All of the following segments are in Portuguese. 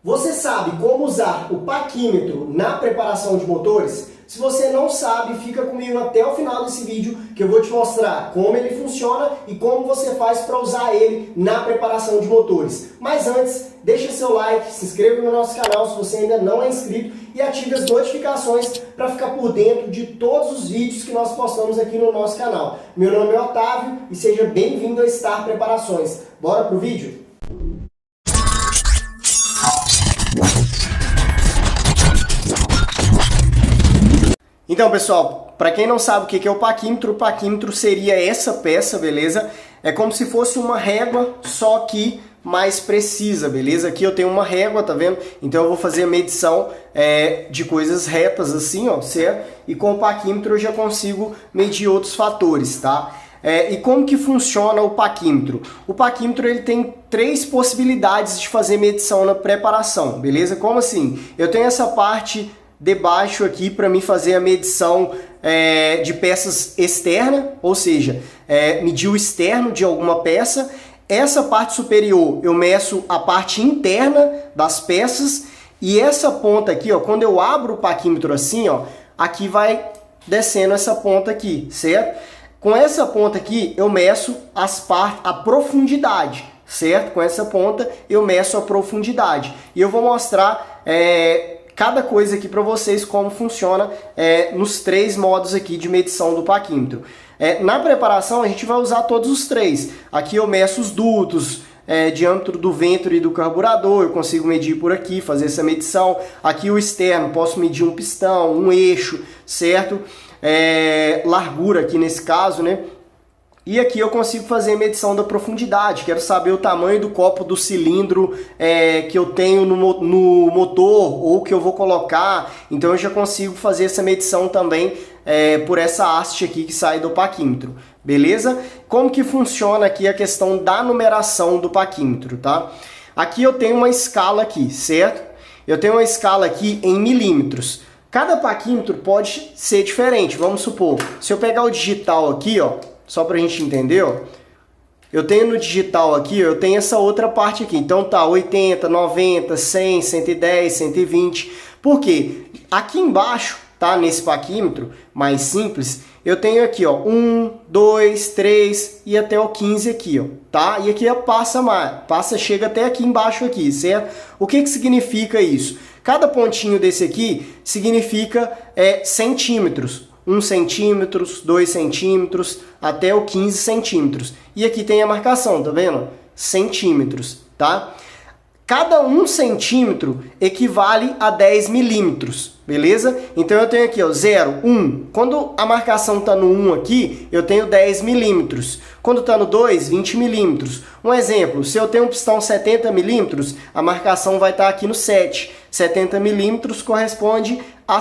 Você sabe como usar o paquímetro na preparação de motores? Se você não sabe, fica comigo até o final desse vídeo que eu vou te mostrar como ele funciona e como você faz para usar ele na preparação de motores. Mas antes, deixa seu like, se inscreva no nosso canal se você ainda não é inscrito e ative as notificações para ficar por dentro de todos os vídeos que nós postamos aqui no nosso canal. Meu nome é Otávio e seja bem-vindo a Star Preparações. Bora pro vídeo? Então, pessoal, para quem não sabe o que é o paquímetro seria essa peça, beleza? É como se fosse uma régua, só que mais precisa, beleza? Aqui eu tenho uma régua, tá vendo? Então eu vou fazer a medição de coisas retas assim, ó, certo? E com o paquímetro eu já consigo medir outros fatores, tá? E como que funciona o paquímetro? O paquímetro ele tem três possibilidades de fazer medição na preparação, beleza? Como assim? Eu tenho essa parte debaixo aqui para mim fazer a medição de peças externa, ou seja, medir o externo de alguma peça. Essa parte superior eu meço a parte interna das peças e essa ponta aqui, ó, quando eu abro o paquímetro assim, ó, aqui vai descendo essa ponta aqui, certo? Com essa ponta aqui eu meço a profundidade, certo? Com essa ponta eu meço a profundidade e eu vou mostrar cada coisa aqui para vocês como funciona nos três modos aqui de medição do paquímetro. Na preparação a gente vai usar todos os três. Aqui eu meço os dutos, diâmetro do ventre e do carburador, eu consigo medir por aqui, fazer essa medição. Aqui o externo, posso medir um pistão, um eixo, certo? Largura aqui nesse caso, né? E aqui eu consigo fazer a medição da profundidade, quero saber o tamanho do copo do cilindro que eu tenho no motor ou que eu vou colocar, então eu já consigo fazer essa medição também por essa haste aqui que sai do paquímetro, beleza? Como que funciona aqui a questão da numeração do paquímetro, tá? Aqui eu tenho uma escala aqui, certo? Eu tenho uma escala aqui em milímetros. Cada paquímetro pode ser diferente, vamos supor, se eu pegar o digital aqui, ó, só para a gente entender, ó, eu tenho no digital aqui, eu tenho essa outra parte aqui. Então tá 80, 90, 100, 110, 120. Por quê? Aqui embaixo, tá, nesse paquímetro mais simples, eu tenho aqui, ó, 1, 2, 3 e até o 15 aqui, ó, tá? E aqui chega até aqui embaixo aqui, certo? O que que significa isso? Cada pontinho desse aqui significa centímetros. 1 centímetro, 2 centímetros, até o 15 centímetros. E aqui tem a marcação, tá vendo? Centímetros, tá? Cada 1 centímetro equivale a 10 milímetros, beleza? Então eu tenho aqui, ó, 0, 1. Quando a marcação tá no 1 aqui, eu tenho 10 milímetros. Quando tá no 2, 20 milímetros. Um exemplo, se eu tenho um pistão 70 milímetros, a marcação vai estar aqui no 7. 70 milímetros corresponde a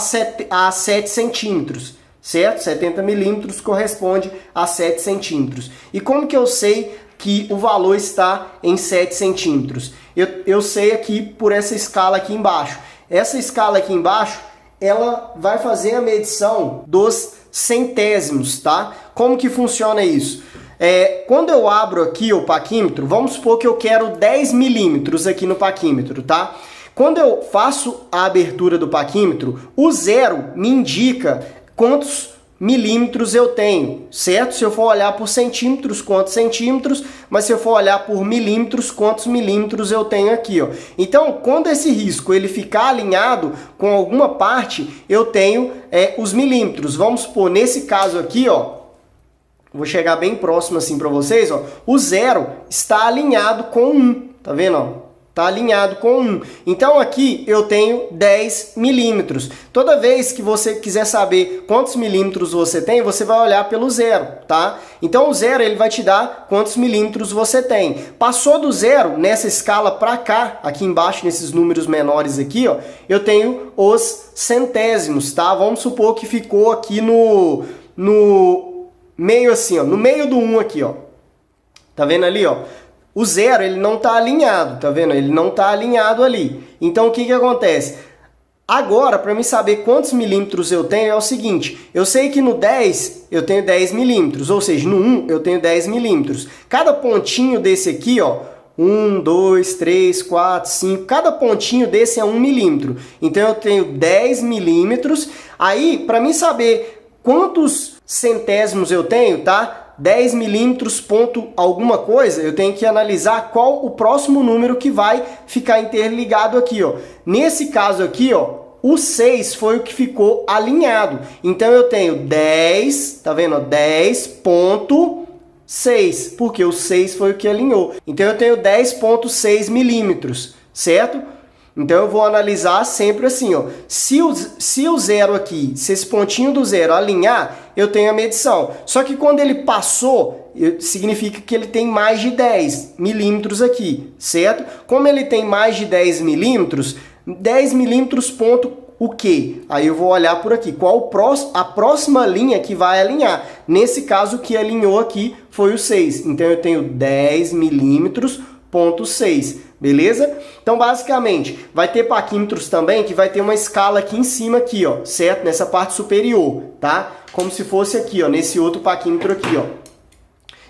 7 centímetros. Certo? 70 milímetros corresponde a 7 centímetros. E como que eu sei que o valor está em 7 centímetros? Eu sei aqui por essa escala aqui embaixo. Essa escala aqui embaixo, ela vai fazer a medição dos centésimos, tá? Como que funciona isso? Quando eu abro aqui o paquímetro, vamos supor que eu quero 10 milímetros aqui no paquímetro, tá? Quando eu faço a abertura do paquímetro, o 0 me indica quantos milímetros eu tenho, certo? Se eu for olhar por centímetros, quantos centímetros, mas se eu for olhar por milímetros, quantos milímetros eu tenho aqui, ó. Então, quando esse risco ele ficar alinhado com alguma parte, eu tenho os milímetros. Vamos supor, nesse caso aqui, ó, vou chegar bem próximo assim para vocês, ó, o 0 está alinhado com 1, tá vendo, ó? Está alinhado com 1. Então aqui eu tenho 10 milímetros. Toda vez que você quiser saber quantos milímetros você tem, você vai olhar pelo 0, tá? Então o 0 ele vai te dar quantos milímetros você tem. Passou do 0 nessa escala para cá, aqui embaixo nesses números menores aqui, ó, eu tenho os centésimos, tá? Vamos supor que ficou aqui no meio assim, ó, no meio do 1 aqui, ó. Tá vendo ali, ó? O 0 ele não está alinhado, tá vendo? Ele não está alinhado ali. Então o que que acontece? Agora, para mim saber quantos milímetros eu tenho, é o seguinte. Eu sei que no 10 eu tenho 10 milímetros, ou seja, no 1 eu tenho 10 milímetros. Cada pontinho desse aqui, ó, 1, 2, 3, 4, 5, cada pontinho desse é 1 milímetro. Então eu tenho 10 milímetros. Aí, para mim saber quantos centésimos eu tenho, tá? 10 milímetros ponto alguma coisa, eu tenho que analisar qual o próximo número que vai ficar interligado aqui, ó. Nesse caso aqui, ó, o 6 foi o que ficou alinhado. Então eu tenho 10, tá vendo? 10,6, porque o 6 foi o que alinhou. Então eu tenho 10,6 milímetros, certo? Então eu vou analisar sempre assim, ó. Se o zero aqui, se esse pontinho do zero alinhar, eu tenho a medição. Só que quando ele passou, significa que ele tem mais de 10 milímetros aqui, certo? Como ele tem mais de 10 milímetros ponto o quê? Aí eu vou olhar por aqui, qual a próxima linha que vai alinhar. Nesse caso, o que alinhou aqui foi o 6. Então eu tenho 10 milímetros ponto 6, beleza? Então, basicamente, vai ter paquímetros também que vai ter uma escala aqui em cima, aqui, ó, certo? Nessa parte superior, tá? Como se fosse aqui, ó, nesse outro paquímetro aqui, ó.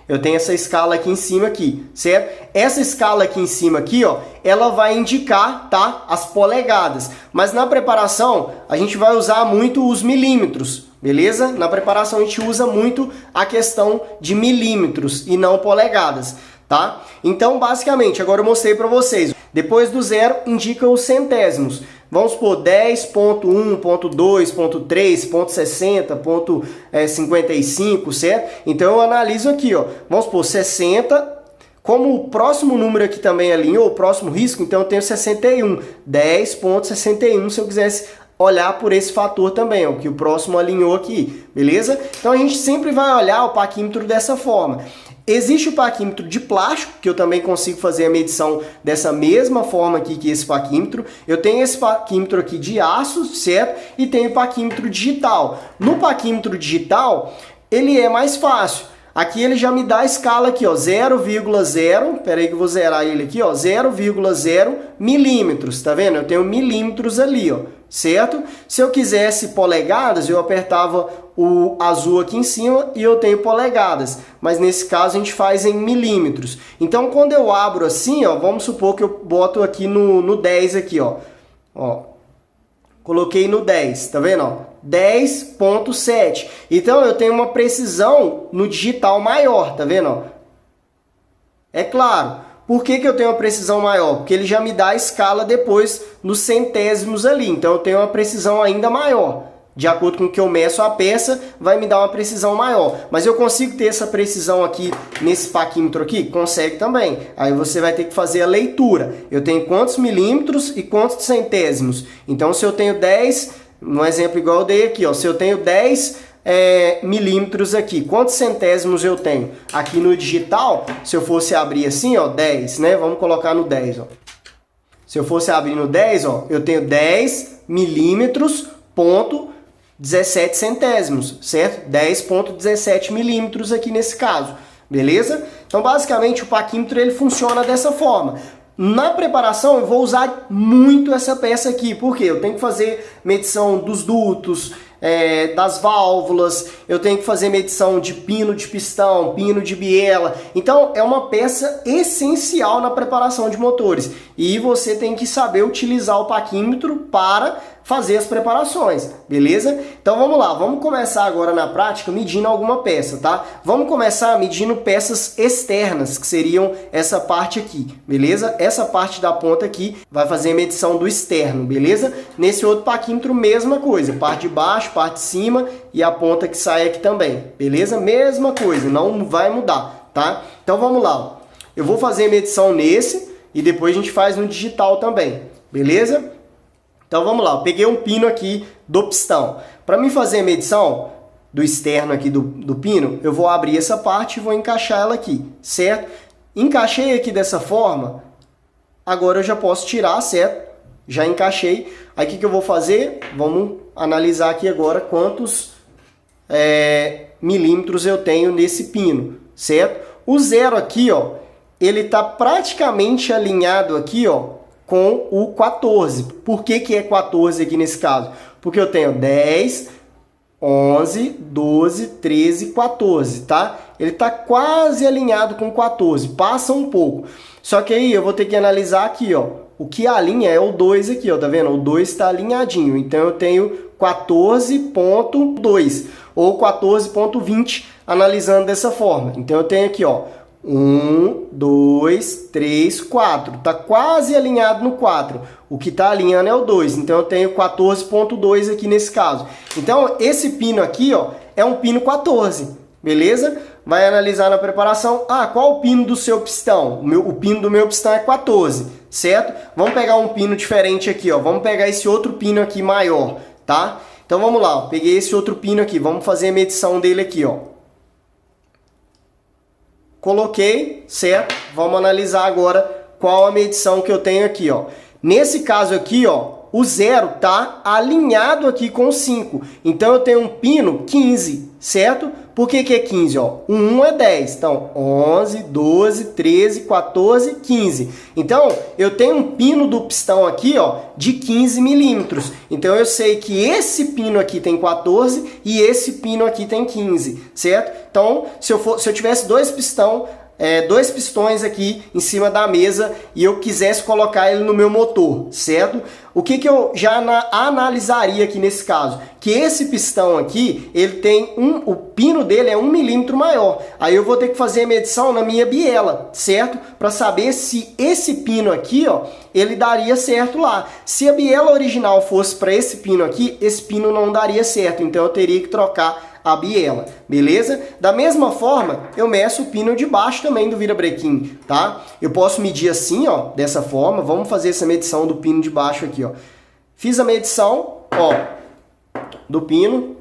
Eu tenho essa escala aqui em cima aqui, certo? Essa escala aqui em cima aqui, ó, ela vai indicar, tá, as polegadas. Mas na preparação, a gente vai usar muito os milímetros, beleza? Na preparação a gente usa muito a questão de milímetros e não polegadas, tá? Então, basicamente, agora eu mostrei para vocês. Depois do zero, indica os centésimos. Vamos supor 10.1, ponto 2, ponto 3, ponto 60, ponto 55, certo? Então eu analiso aqui, ó. Vamos supor 60. Como o próximo número aqui também alinhou, o próximo risco, então eu tenho 61. 10.61 se eu quisesse olhar por esse fator também, ó, que o próximo alinhou aqui, beleza? Então a gente sempre vai olhar o paquímetro dessa forma. Existe o paquímetro de plástico, que eu também consigo fazer a medição dessa mesma forma aqui que esse paquímetro. Eu tenho esse paquímetro aqui de aço, certo? E tenho o paquímetro digital. No paquímetro digital, ele é mais fácil. Aqui ele já me dá a escala aqui, ó, 0,0, peraí que eu vou zerar ele aqui, ó, 0,0 milímetros, tá vendo? Eu tenho milímetros ali, ó, certo? Se eu quisesse polegadas, eu apertava o azul aqui em cima e eu tenho polegadas, mas nesse caso a gente faz em milímetros. Então quando eu abro assim, ó, vamos supor que eu boto aqui no 10 aqui, ó, coloquei no 10, tá vendo, ó? 10.7. Então eu tenho uma precisão no digital maior, tá vendo, ó? É claro. Por que eu tenho uma precisão maior? Porque ele já me dá a escala depois nos centésimos ali. Então eu tenho uma precisão ainda maior. De acordo com o que eu meço a peça, vai me dar uma precisão maior. Mas eu consigo ter essa precisão aqui nesse paquímetro aqui? Consegue também. Aí você vai ter que fazer a leitura. Eu tenho quantos milímetros e quantos centésimos. Então se eu tenho 10, no exemplo igual eu dei aqui, ó, se eu tenho 10 milímetros aqui, quantos centésimos eu tenho? Aqui no digital, se eu fosse abrir assim, ó, 10, né? Vamos colocar no 10, ó. Se eu fosse abrir no 10, ó, eu tenho 10 milímetros ponto 17 centésimos, certo? 10,17 milímetros aqui nesse caso, beleza? Então, basicamente, o paquímetro ele funciona dessa forma. Na preparação, eu vou usar muito essa peça aqui, porque eu tenho que fazer medição dos dutos, das válvulas, eu tenho que fazer medição de pino de pistão, pino de biela. Então, é uma peça essencial na preparação de motores. E você tem que saber utilizar o paquímetro para fazer as preparações, beleza? Então vamos lá, vamos começar agora na prática medindo alguma peça, tá? Vamos começar medindo peças externas, que seriam essa parte aqui, beleza? Essa parte da ponta aqui vai fazer a medição do externo, beleza? Nesse outro paquímetro, mesma coisa, parte de baixo, parte de cima e a ponta que sai aqui também, beleza? Mesma coisa, não vai mudar, tá? Então vamos lá, ó. Eu vou fazer a medição nesse e depois a gente faz no digital também, beleza? Então vamos lá, eu peguei um pino aqui do pistão. Para mim fazer a medição do externo aqui do pino, eu vou abrir essa parte e vou encaixar ela aqui, certo? Encaixei aqui dessa forma, agora eu já posso tirar, certo? Já encaixei. Aí o que eu vou fazer? Vamos analisar aqui agora quantos milímetros eu tenho nesse pino, certo? O zero aqui, ó, ele está praticamente alinhado aqui, ó, com o 14. Por que é 14 aqui nesse caso? Porque eu tenho 10, 11, 12, 13, 14, tá? Ele está quase alinhado com 14, passa um pouco. Só que aí eu vou ter que analisar aqui, ó, o que alinha é o 2 aqui, ó, tá vendo? O 2 está alinhadinho, então eu tenho 14.2 ou 14.20 analisando dessa forma. Então eu tenho aqui, ó, 1, 2, 3, 4. Tá quase alinhado no 4. O que tá alinhando é o 2. Então eu tenho 14.2 aqui nesse caso. Então esse pino aqui, ó, é um pino 14. Beleza? Vai analisar na preparação. Ah, qual o pino do seu pistão? O pino do meu pistão é 14, certo? Vamos pegar um pino diferente aqui, ó. Vamos pegar esse outro pino aqui maior, tá? Então vamos lá, ó. Peguei esse outro pino aqui. Vamos fazer a medição dele aqui, ó. Coloquei, certo? Vamos analisar agora qual a medição que eu tenho aqui, ó. Nesse caso aqui, ó, o 0 tá alinhado aqui com o 5. Então eu tenho um pino 15, certo? Por que que é 15, ó? O 1 é 10. Então, 11, 12, 13, 14, 15. Então, eu tenho um pino do pistão aqui, ó, de 15 milímetros. Então, eu sei que esse pino aqui tem 14 e esse pino aqui tem 15, certo? Então, se eu tivesse dois pistões aqui em cima da mesa e eu quisesse colocar ele no meu motor, certo? O que eu já analisaria aqui nesse caso? Que esse pistão aqui, ele tem o pino dele é 1 milímetro maior. Aí eu vou ter que fazer a medição na minha biela, certo? Para saber se esse pino aqui, ó, ele daria certo lá. Se a biela original fosse para esse pino aqui, esse pino não daria certo. Então eu teria que trocar a biela, beleza? Da mesma forma, eu meço o pino de baixo também do virabrequim, tá? Eu posso medir assim, ó, dessa forma. Vamos fazer essa medição do pino de baixo aqui, ó. Fiz a medição, ó, do pino.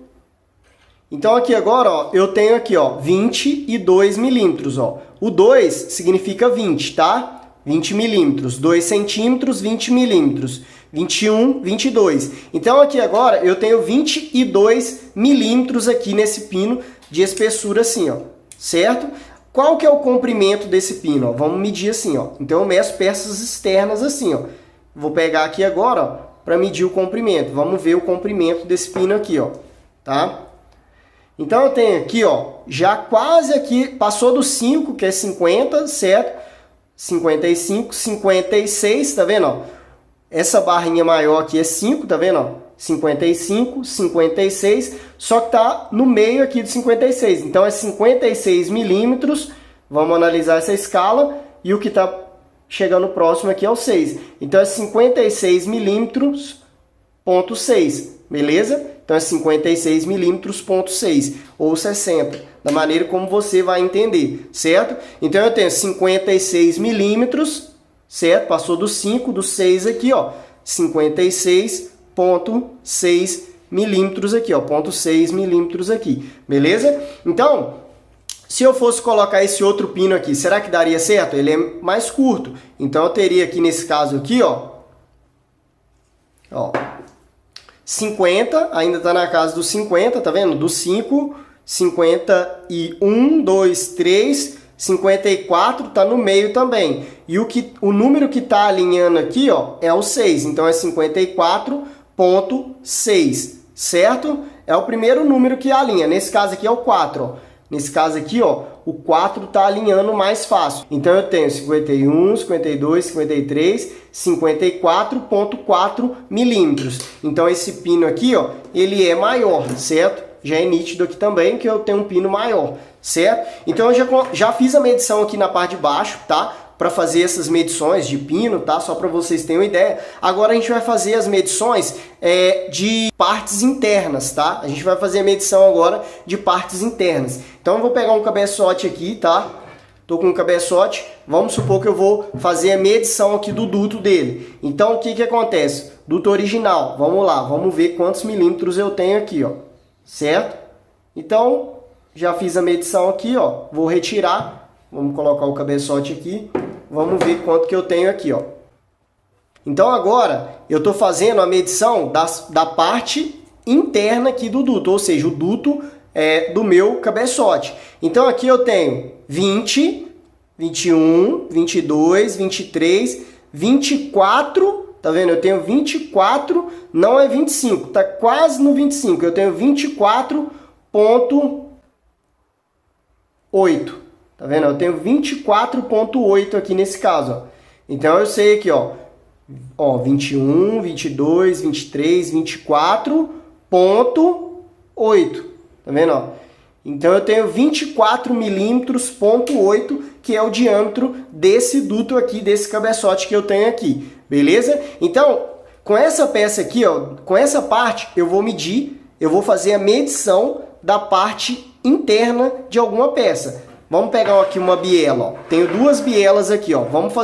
Então aqui agora, ó, eu tenho aqui, ó, 22 milímetros, ó. O 2 significa 20, tá? 20 milímetros, 2 centímetros, 20 milímetros. 21, 22. Então aqui agora eu tenho 22 milímetros aqui nesse pino de espessura assim, ó, certo? Qual que é o comprimento desse pino? Ó? Vamos medir assim, ó. Então eu meço peças externas assim, ó. Vou pegar aqui agora, ó, para medir o comprimento. Vamos ver o comprimento desse pino aqui, ó, tá? Então eu tenho aqui, ó, já quase aqui, passou do 5, que é 50, certo? 55, 56, tá vendo, ó? Essa barrinha maior aqui é 5, tá vendo? Ó? 55, 56, só que tá no meio aqui de 56. Então é 56 milímetros. Vamos analisar essa escala. E o que tá chegando próximo aqui é o 6. Então é 56 milímetros, ponto 6. Beleza? Então é 56 milímetros, ponto 6. Ou 60. Da maneira como você vai entender, certo? Então eu tenho 56 milímetros. Certo? Passou do 5, do 6 aqui, ó, 56,6 milímetros aqui, ó, 0,6 milímetros aqui, beleza? Então, se eu fosse colocar esse outro pino aqui, será que daria certo? Ele é mais curto, então eu teria aqui nesse caso aqui, ó, 50, ainda tá na casa dos 50, tá vendo? Do 5, 51, 2, 3... 54 está no meio também. E o número que está alinhando aqui, ó, é o 6. Então é 54,6, certo? É o primeiro número que alinha. Nesse caso aqui é o 4, ó. Nesse caso aqui, ó, o 4 está alinhando mais fácil. Então eu tenho 51, 52, 53, 54,4 milímetros. Então esse pino aqui, ó, ele é maior, certo? Já é nítido aqui também que eu tenho um pino maior, certo? Então eu já fiz a medição aqui na parte de baixo, tá? Para fazer essas medições de pino, tá? Só para vocês terem uma ideia. Agora a gente vai fazer as medições de partes internas, tá? A gente vai fazer a medição agora de partes internas. Então eu vou pegar um cabeçote aqui, tá? Tô com um cabeçote. Vamos supor que eu vou fazer a medição aqui do duto dele. Então o que que acontece? Duto original. Vamos lá, vamos ver quantos milímetros eu tenho aqui, ó. Certo? Então, já fiz a medição aqui, ó. Vou retirar. Vamos colocar o cabeçote aqui. Vamos ver quanto que eu tenho aqui, ó. Então, agora, eu estou fazendo a medição da parte interna aqui do duto. Ou seja, o duto do meu cabeçote. Então, aqui eu tenho 20, 21, 22, 23, 24... Tá vendo? Eu tenho 24, não é 25, tá quase no 25. Eu tenho 24,8. Tá vendo? Eu tenho 24,8 aqui nesse caso, ó. Então eu sei aqui, ó, 21, 22, 23, 24,8. Tá vendo, ó? Então eu tenho 24 milímetros, ponto 8, que é o diâmetro desse duto aqui, desse cabeçote que eu tenho aqui, beleza? Então, com essa peça aqui, ó, com essa parte, eu vou medir, eu vou fazer a medição da parte interna de alguma peça. Vamos pegar aqui uma biela, ó. Tenho duas bielas aqui, ó. Vamos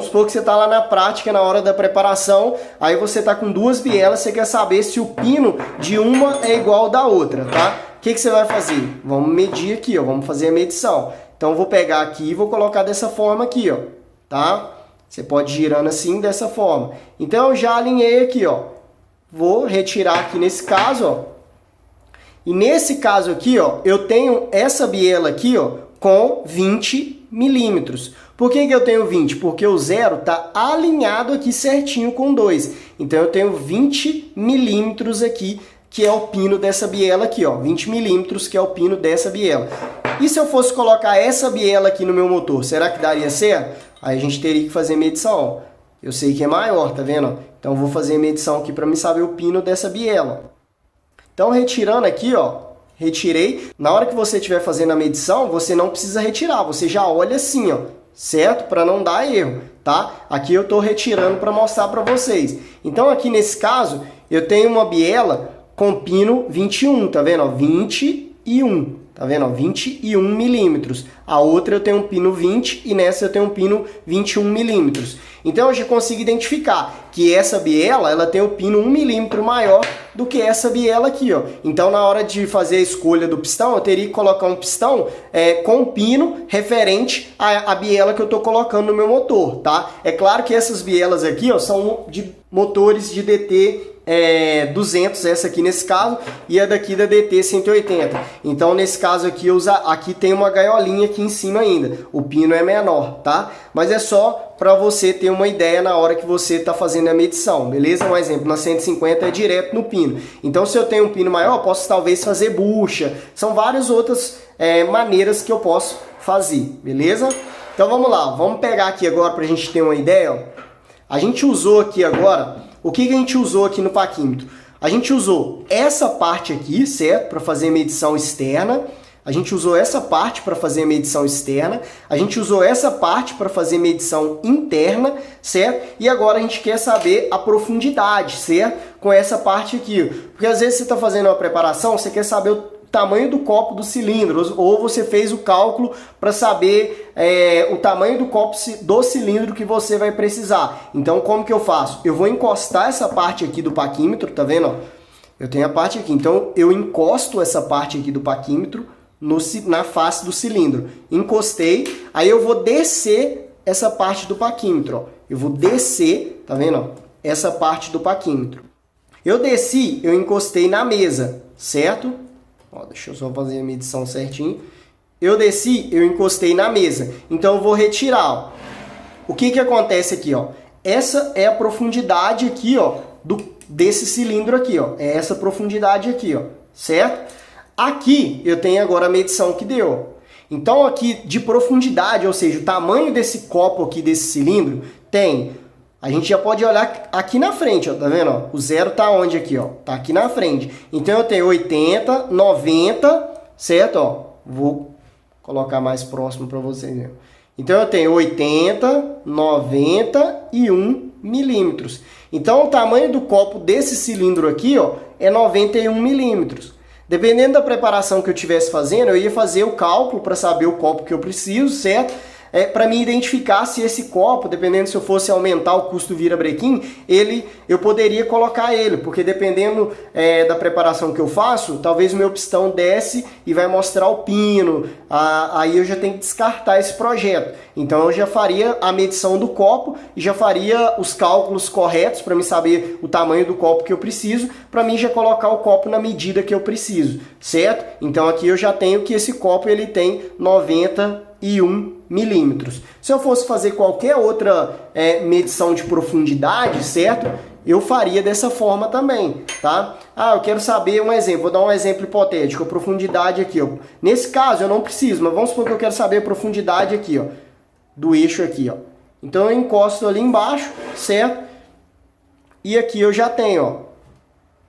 supor que você está lá na prática, na hora da preparação, aí você está com duas bielas, você quer saber se o pino de uma é igual ao da outra, tá? O que você vai fazer? Vamos medir aqui, ó. Vamos fazer a medição. Então, eu vou pegar aqui e vou colocar dessa forma aqui, ó. Tá? Você pode ir girando assim, dessa forma. Então, eu já alinhei aqui, ó. Vou retirar aqui nesse caso, ó. E nesse caso aqui, ó, eu tenho essa biela aqui, ó, com 20 milímetros. Por que eu tenho 20? Porque o zero está alinhado aqui certinho com 2. Então, eu tenho 20 milímetros aqui, que é o pino dessa biela aqui, ó. 20 milímetros, que é o pino dessa biela. E se eu fosse colocar essa biela aqui no meu motor, será que daria certo? Aí a gente teria que fazer medição, ó. Eu sei que é maior, tá vendo? Então, eu vou fazer medição aqui para me saber o pino dessa biela. Então, retirando aqui, ó, retirei. Na hora que você estiver fazendo a medição, você não precisa retirar, você já olha assim, ó, certo? Para não dar erro, tá? Aqui eu estou retirando para mostrar para vocês. Então, aqui nesse caso, eu tenho uma biela com pino 21, tá vendo? Ó, 21, tá vendo? Ó, 21 milímetros. A outra eu tenho um pino 20 e nessa eu tenho um pino 21 milímetros. Então, eu já consigo identificar que essa biela, ela tem o pino 1 milímetro maior do que essa biela aqui, ó. Então, na hora de fazer a escolha do pistão, eu teria que colocar um pistão com pino referente à biela que eu estou colocando no meu motor, tá? É claro que essas bielas aqui, ó, são de motores de DT 200, essa aqui nesse caso, e a daqui da DT 180. Então, nesse caso aqui, aqui tem uma gaiolinha aqui em cima ainda. O pino é menor, tá? Mas é só para você ter uma ideia na hora que você está fazendo a medição, beleza? Um exemplo, na 150 é direto no pino. Então, se eu tenho um pino maior, eu posso talvez fazer bucha. São várias outras maneiras que eu posso fazer, beleza? Então, vamos lá. Vamos pegar aqui agora para a gente ter uma ideia, ó. A gente usou aqui agora... O que a gente usou aqui no paquímetro? A gente usou essa parte aqui, certo? Para fazer medição externa. A gente usou essa parte para fazer medição externa. A gente usou essa parte para fazer medição interna, certo? E agora a gente quer saber a profundidade, certo? Com essa parte aqui. Porque às vezes você está fazendo uma preparação, você quer saber o tamanho do copo do cilindro, ou você fez o cálculo para saber o tamanho do copo do cilindro que você vai precisar. Então, como que eu faço? Eu vou encostar essa parte aqui do paquímetro, tá vendo? Eu tenho a parte aqui, então eu encosto essa parte aqui do paquímetro na face do cilindro. Encostei, aí eu vou descer essa parte do paquímetro, ó. Eu vou descer, tá vendo? Essa parte do paquímetro. Eu desci, eu encostei na mesa, certo? Ó, deixa eu só fazer a medição certinho. Eu desci, eu encostei na mesa. Então, eu vou retirar. Ó. O que acontece aqui? Ó? Essa é a profundidade aqui, ó, desse cilindro aqui. Ó. É essa profundidade aqui, ó, certo? Aqui, eu tenho agora a medição que deu. Então, aqui de profundidade, ou seja, o tamanho desse copo aqui, desse cilindro, tem... A gente já pode olhar aqui na frente, ó, tá vendo? Ó? O zero tá onde aqui, ó? Tá aqui na frente. Então, eu tenho 80, 90, certo? Ó, vou colocar mais próximo para vocês verem. Então, eu tenho 80, 91 milímetros. Então, o tamanho do copo desse cilindro aqui, ó, é 91 milímetros. Dependendo da preparação que eu estivesse fazendo, eu ia fazer o cálculo para saber o copo que eu preciso, certo? Para me identificar se esse copo, dependendo se eu fosse aumentar o custo virabrequim, eu poderia colocar ele, porque dependendo da preparação que eu faço, talvez o meu pistão desce e vai mostrar o pino, aí eu já tenho que descartar esse projeto. Então eu já faria a medição do copo e já faria os cálculos corretos para me saber o tamanho do copo que eu preciso, para mim já colocar o copo na medida que eu preciso, certo? Então aqui eu já tenho que esse copo ele tem 91 milímetros. Se eu fosse fazer qualquer outra medição de profundidade, certo? eu faria dessa forma também, tá? Ah, eu quero saber um exemplo, vou dar um exemplo hipotético, a profundidade aqui, ó. Nesse caso eu não preciso, mas vamos supor que eu quero saber a profundidade aqui, ó, do eixo aqui, ó. Então eu encosto ali embaixo, certo? E aqui eu já tenho, ó,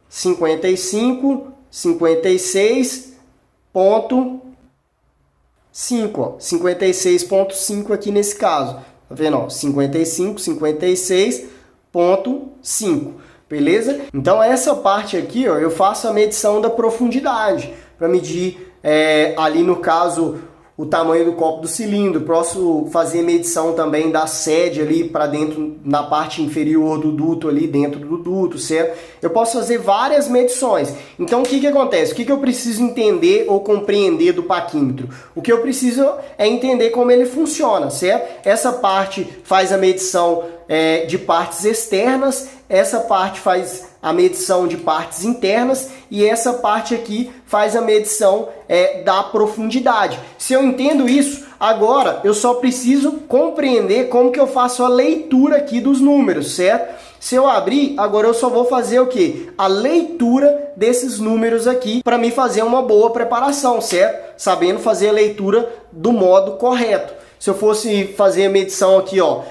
55, 56,5, ó, 56,5 aqui nesse caso, tá vendo, ó, 55, 56,5, beleza? Então essa parte aqui, ó, eu faço a medição da profundidade, para medir ali no caso o tamanho do copo do cilindro. Posso fazer medição também da sede ali para dentro, na parte inferior do duto ali, dentro do duto, certo? Eu posso fazer várias medições. Então o que acontece? O que eu preciso entender ou compreender do paquímetro? O que eu preciso é entender como ele funciona, certo? Essa parte faz a medição de partes externas, essa parte faz a medição de partes internas e essa parte aqui faz a medição da profundidade. Se eu entendo isso, agora eu só preciso compreender como que eu faço a leitura aqui dos números, certo? Se eu abrir, agora eu só vou fazer o quê? A leitura desses números aqui para me fazer uma boa preparação, certo? Sabendo fazer a leitura do modo correto. Se eu fosse fazer a medição aqui, ó,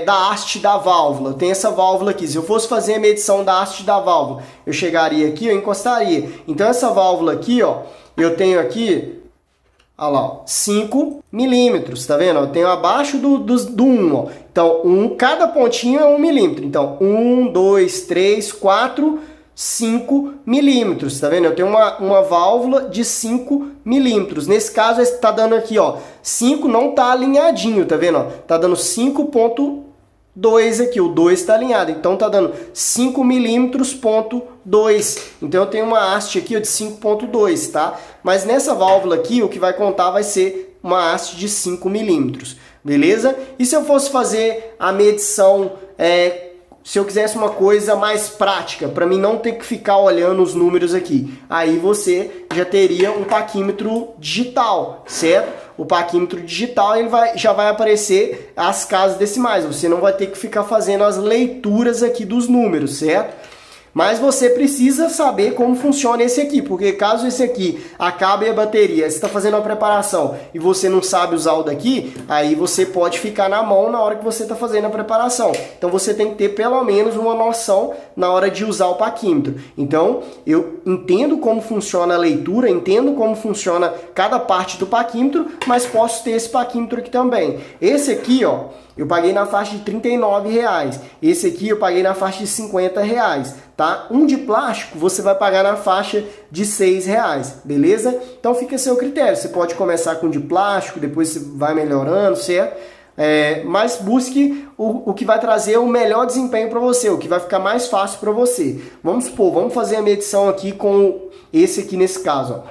da haste da válvula, eu tenho essa válvula aqui. Se eu fosse fazer a medição da haste da válvula, eu chegaria aqui, eu encostaria. Então essa válvula aqui, ó, eu tenho aqui, olha lá, ó, 5 milímetros, tá vendo? Eu tenho abaixo do 1, ó. Então, cada pontinho é 1 milímetro. Então, 1, 2, 3, 4, 5 milímetros, tá vendo? Eu tenho uma válvula de 5 milímetros. Nesse caso, está dando aqui, ó, 5 não tá alinhadinho, tá vendo? Ó? Tá dando 5,2 aqui, o 2 está alinhado. Então, tá dando 5 milímetros, ponto 2. Então, eu tenho uma haste aqui ó, de 5,2, tá? Mas nessa válvula aqui, o que vai contar vai ser uma haste de 5 milímetros, beleza? E se eu fosse fazer a medição... se eu quisesse uma coisa mais prática, para mim não ter que ficar olhando os números aqui, aí você já teria um paquímetro digital, certo? O paquímetro digital ele já vai aparecer as casas decimais, você não vai ter que ficar fazendo as leituras aqui dos números, certo? Mas você precisa saber como funciona esse aqui, porque caso esse aqui acabe a bateria, você está fazendo a preparação e você não sabe usar o daqui, aí você pode ficar na mão na hora que você está fazendo a preparação. Então você tem que ter pelo menos uma noção na hora de usar o paquímetro. Então eu entendo como funciona a leitura, entendo como funciona cada parte do paquímetro, mas posso ter esse paquímetro aqui também. Esse aqui, ó, eu paguei na faixa de R$39. Esse aqui eu paguei na faixa de R$50, tá? Um de plástico você vai pagar na faixa de R$6, beleza? Então fica a seu critério. Você pode começar com de plástico, depois você vai melhorando, certo? Mas busque o que vai trazer o melhor desempenho para você, o que vai ficar mais fácil para você. Vamos supor, vamos fazer a medição aqui com esse aqui nesse caso, ó.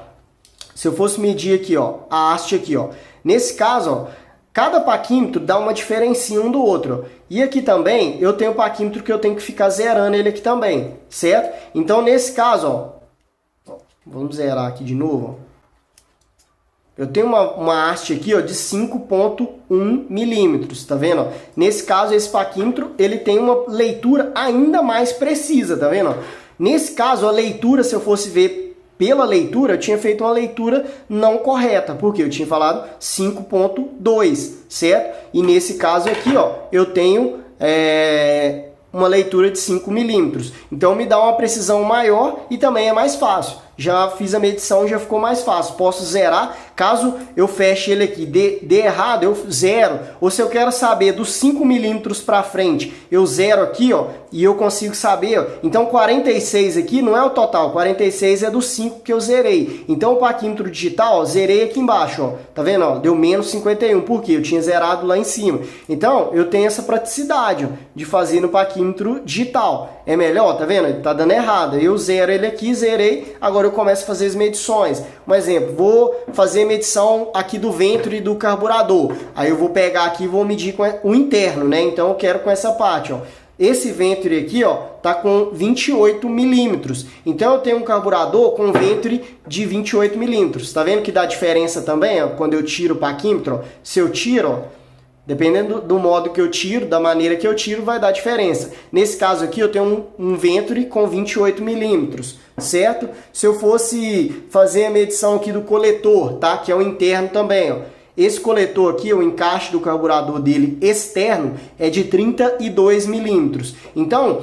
Se eu fosse medir aqui, ó, a haste aqui, ó. Nesse caso, ó, cada paquímetro dá uma diferencinha um do outro. E aqui também eu tenho paquímetro que eu tenho que ficar zerando ele aqui também, certo? Então nesse caso, ó, vamos zerar aqui de novo. Eu tenho uma haste aqui ó, de 5,1 milímetros, tá vendo? Nesse caso esse paquímetro ele tem uma leitura ainda mais precisa, tá vendo? Nesse caso a leitura, se eu fosse ver pela leitura, eu tinha feito uma leitura não correta, porque eu tinha falado 5,2, certo? E nesse caso aqui, ó, eu tenho uma leitura de 5 milímetros. Então me dá uma precisão maior e também é mais fácil. Já fiz a medição, já ficou mais fácil. Posso zerar, caso eu feche ele aqui, dê errado, eu zero. Ou se eu quero saber dos 5 milímetros para frente, eu zero aqui, ó, e eu consigo saber, ó. Então 46 aqui não é o total, 46 é dos 5 que eu zerei. Então o paquímetro digital, ó, zerei aqui embaixo, ó. Tá vendo, ó? Deu menos 51, porque eu tinha zerado lá em cima. Então eu tenho essa praticidade, ó, de fazer no paquímetro digital. É melhor, tá vendo? Ele tá dando errado. Eu zero ele aqui, zerei, agora eu começo a fazer as medições. Um exemplo, vou fazer medição aqui do ventre e do carburador. Aí eu vou pegar aqui e vou medir com o interno, né? Então eu quero com essa parte, ó. Esse ventre aqui, ó, tá com 28 milímetros. Então eu tenho um carburador com ventre de 28 milímetros. Tá vendo que dá diferença também, ó, quando eu tiro o paquímetro? Ó. Se eu tiro, ó, Dependendo do modo que eu tiro, da maneira que eu tiro, vai dar diferença. Nesse caso aqui, eu tenho um Venturi com 28 milímetros, certo? Se eu fosse fazer a medição aqui do coletor, tá? Que é o interno também, ó. Esse coletor aqui, o encaixe do carburador dele externo, é de 32 milímetros. Então,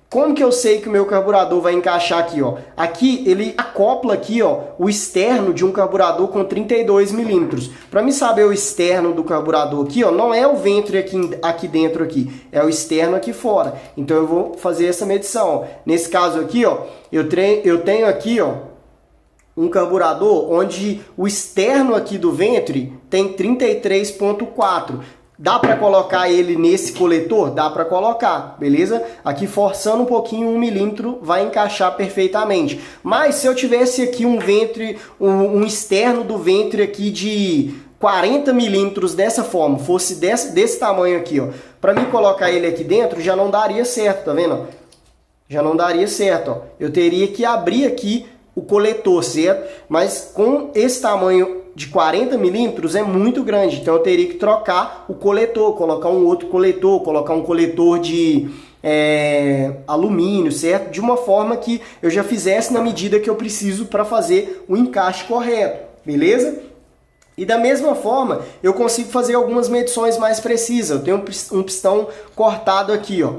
como que eu sei que o meu carburador vai encaixar aqui, ó? Aqui ele acopla aqui, ó, o externo de um carburador com 32 milímetros. Para mim saber o externo do carburador aqui, ó, não é o Venturi aqui dentro aqui, é o externo aqui fora. Então eu vou fazer essa medição, ó. Nesse caso aqui, ó, eu tenho aqui, ó, um carburador onde o externo aqui do Venturi tem 33,4. Dá para colocar ele nesse coletor? Dá para colocar, beleza? Aqui forçando um pouquinho, 1 milímetro vai encaixar perfeitamente. Mas se eu tivesse aqui um Venturi, um externo do Venturi aqui de 40 milímetros dessa forma, fosse desse tamanho aqui, ó, para mim colocar ele aqui dentro já não daria certo, tá vendo? Já não daria certo, ó. Eu teria que abrir aqui o coletor, certo? Mas com esse tamanho de 40 milímetros é muito grande, então eu teria que trocar o coletor, colocar um outro coletor, colocar um coletor de alumínio, certo? De uma forma que eu já fizesse na medida que eu preciso para fazer o encaixe correto, beleza? E da mesma forma, eu consigo fazer algumas medições mais precisas. Eu tenho um pistão cortado aqui, ó.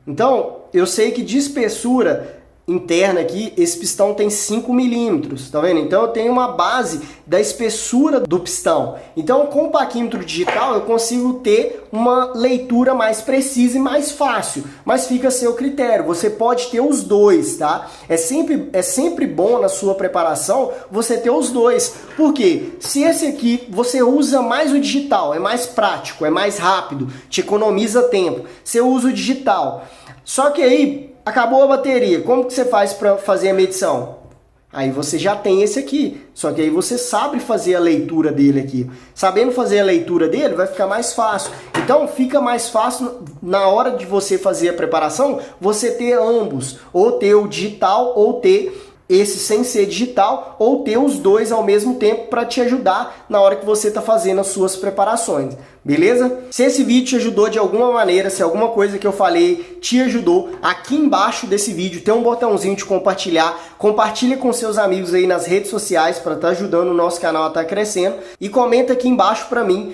Então, eu sei que de espessura interna aqui, esse pistão tem 5 milímetros, tá vendo? Então eu tenho uma base da espessura do pistão. Então com o paquímetro digital eu consigo ter uma leitura mais precisa e mais fácil, mas fica a seu critério. Você pode ter os dois, tá? É sempre bom na sua preparação você ter os dois. Por quê? Se esse aqui você usa mais o digital, é mais prático, é mais rápido, te economiza tempo. Você usa o digital. Só que aí acabou a bateria, como que você faz para fazer a medição? Aí você já tem esse aqui, só que aí você sabe fazer a leitura dele aqui. Sabendo fazer a leitura dele, vai ficar mais fácil. Então fica mais fácil na hora de você fazer a preparação, você ter ambos, ou ter o digital, ou ter esse sem ser digital, ou ter os dois ao mesmo tempo para te ajudar na hora que você está fazendo as suas preparações, beleza? Se esse vídeo te ajudou de alguma maneira, se alguma coisa que eu falei te ajudou, aqui embaixo desse vídeo tem um botãozinho de compartilhar, compartilha com seus amigos aí nas redes sociais para estar ajudando o nosso canal a estar crescendo, e comenta aqui embaixo para mim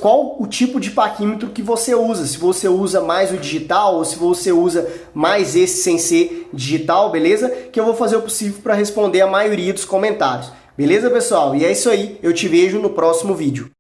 qual o tipo de paquímetro que você usa, se você usa mais o digital ou se você usa mais esse sem ser digital, beleza? Que eu vou fazer o possível para responder a maioria dos comentários. Beleza, pessoal? E é isso aí, eu te vejo no próximo vídeo.